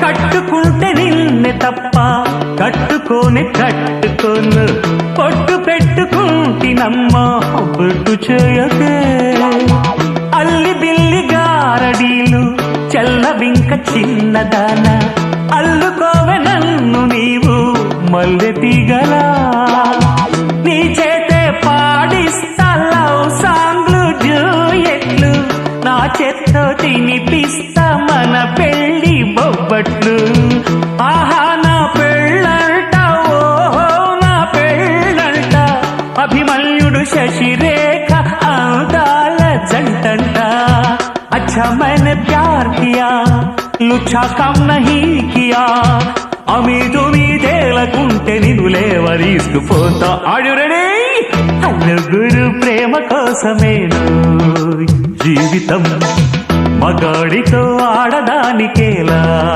కట్టుకుంటే నిన్నే తప్ప కట్టుకోను పొట్టు పెట్టుకుంటినమ్మా బొట్టు చేయకే అల్లి బిల్లి గారడీలు చల్లవింక చిన్నదాన అల్లుకోవె నన్ను నీవు మల్లె తీగలా నీ చేతే పాడిస్తా లవ్ సాంగ్లు జూయెట్లు నా చేత్తో తినిపిస్తా మన పెళ్లి బొబ్బట్లు ఆహా నా పెళ్ళంట ఓహో నా పెళ్ళంట అభిమన్యుడు శశిరేఖ అందాల జంటంట अच्छा मैंने प्यार किया लुच्छा काम नहीं किया అమీ తేలకుంటే నిన్ను లేవరీసుకుపోతా ఆడు రెడీ నలుగురు ప్రేమ కోసమేను జీవితం మగాడితో ఆడదానికేలా